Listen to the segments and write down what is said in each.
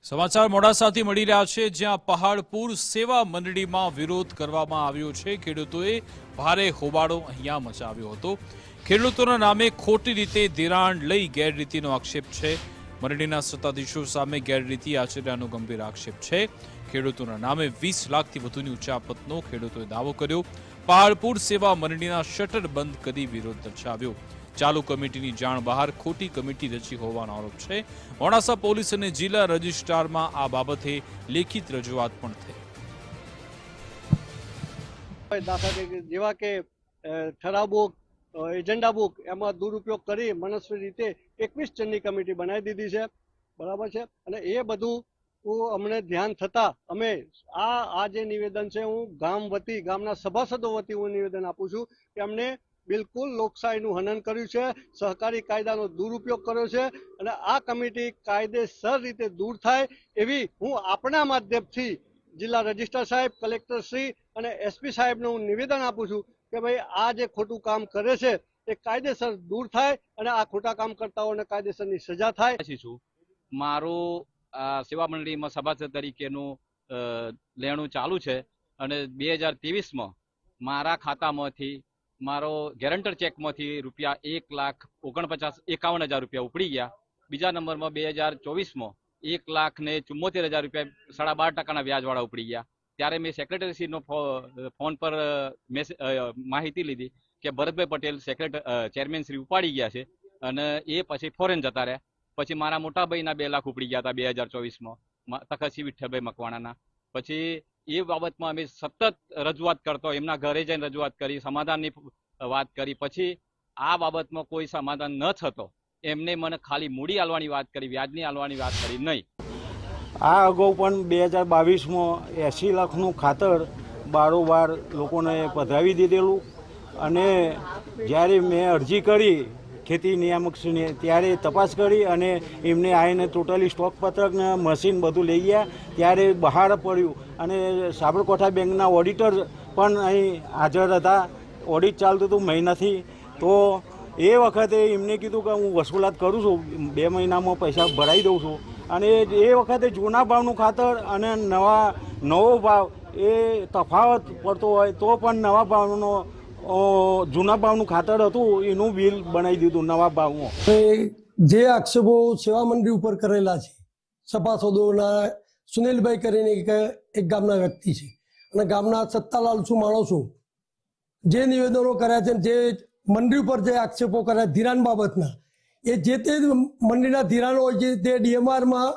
સમાચાર મોડાસાથી મળી રહ્યા છે, જ્યાં પહાડપુર સેવા મંડળીમાં વિરોધ કરવામાં આવ્યો છે। ખેડૂતોએ ભારે હોબાળો અહીંયા મચાવ્યો હતો। ખેડૂતોના નામે ખોટી રીતે ધિરાણ લઈ ગેરરીતિનો આક્ષેપ છે। મંડળીના સત્તાધીશો સામે ગેરરીતિ આચર્યાનો ગંભીર આક્ષેપ છે। ખેડૂતોના નામે 20 લાખથી વધુની ઉચાપતનો ખેડૂતોએ દાવો કર્યો। પહાડપુર સેવા મંડળીના શટર બંધ કરી વિરોધ દર્શાવ્યો। ચાલુ કમિટીની જાણ બહાર ખોટી કમિટી રચી હોવાનો આરોપ છે। મોડાસા પોલીસ અને જિલ્લા રજિસ્ટ્રારમાં આ બાબતે લેખિત રજૂઆત પણ થઈ। દાખલા તરીકે જેવા કે ઠરાવ બુક, એજન્ડા બુક એમાં દુરુપયોગ કરી મનસ્વી રીતે 21 જણની કમિટી બનાવી દીધી છે, બરાબર છે। અને એ બધું અમને ધ્યાન થતા અમે આ જે નિવેદન છે હું ગામ વતી ગામના સભાસદો વતી હું નિવેદન આપું છું કે અમને બિલકુલ લોકશાહીનું હનન કર્યું છે, સહકારી કાયદાનો દુરુપયોગ કર્યો છે અને આ કમિટી કાયદેસર રીતે દૂર થાય એવી હું આપણા માધ્યમથી જિલ્લા રજિસ્ટ્રાર સાહેબ, કલેક્ટર શ્રી અને એસપી સાહેબને હું નિવેદન આપું છું કે ભાઈ આ જે ખોટું કામ કરે છે એ કાયદેસર દૂર થાય અને આ ખોટા કામ કરતાઓને કાયદેસરની સજા થાય। મારું સેવા મંડળીમાં સભાસદ તરીકેનું લેણું ચાલુ છે અને 2023માં મારા ખાતામાંથી મારો ગેરંટર ચેકમાંથી રૂપિયા 1,49,51,000 રૂપિયા ઉપડી ગયા। બીજા નંબરમાં 2024માં 1,74,000 રૂપિયા 12.5% વ્યાજવાળા ઉપડી ગયા। ત્યારે મેં સેક્રેટરીશ્રીનો ફોન પર માહિતી લીધી કે ભરતભાઈ પટેલ ચેરમેન શ્રી ઉપાડી ગયા છે અને એ પછી ફોરેન જતા રહ્યા। પછી મારા મોટા ભાઈના 2 લાખ ઉપડી ગયા હતા 2024માં તખતસિંહ વિઠ્ઠલભાઈ મકવાણાના। પછી એ બાબતમાં અમે સતત રજૂઆત કરતો, એમના ઘરે જઈને રજૂઆત કરી, સમાધાનની વાત કરી। પછી આ બાબતમાં કોઈ સમાધાન ન થતો એમને મને ખાલી મૂડી આલવાની વાત કરી, વ્યાજની આલવાની વાત કરી નહીં। આ અગાઉ પણ 2022માં 80 લાખનું ખાતર બારોબાર લોકોને પધરાવી દીધેલું અને જ્યારે મેં અરજી કરી ખેતી નિયામકશ્રીને ત્યારે તપાસ કરી અને એમને આવીને ટોટલી સ્ટોક પત્રક ને મશીન બધું લઈ ગયા। ત્યારે બહાર પડ્યું અને સાબરકાંઠા બેંકના ઓડિટર પણ અહીં હાજર હતા। ઓડિટ ચાલતું હતું મહિનાથી। તો એ વખતે એમને કીધું કે હું વસૂલાત કરું છું, 2 મહિનામાં પૈસા ભરાઈ દઉં છું। અને એ વખતે જૂના ભાવનું ખાતર અને નવો ભાવ એ તફાવત પડતો હોય તો પણ નવા ભાવનો જૂના ભાવનું ખાતર હતું એનું બિલ બનાવી દીધું નવા ભાવમાં। જે આક્ષેપો સેવા મંડળી ઉપર કરેલા છે, સભાસદોના સુનિલભાઈ કરીને એક ગામના વ્યક્તિ છે અને ગામના સત્તાલાલસુ માણસો જે નિવેદનો કર્યા છે, જે મંડળી ઉપર જે આક્ષેપો કર્યા ધિરાણ બાબતના, એ જે તે મંડળીના ધિરાણ હોય છે તે ડીએમઆરમાં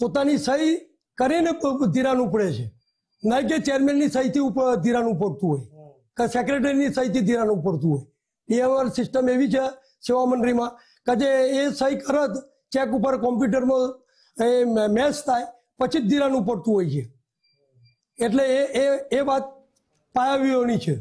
પોતાની સહી કરીને ધિરાણ ઉપડે છે, નહીં કે ચેરમેનની સહીથી ધિરાણ ઉપડતું હોય કે સેક્રેટરીની સહીથી ધિરાણ ઉપડતું હોય। ડીએમઆર સિસ્ટમ એવી છે સેવા મંડળીમાં કે જે એ સહી કરત ચેક ઉપર કોમ્પ્યુટરમાં એ મેચ થાય પછી જ ધિરાણ ઉપડતું હોય છે। એટલે એ વાત પાયાવીઓની છે।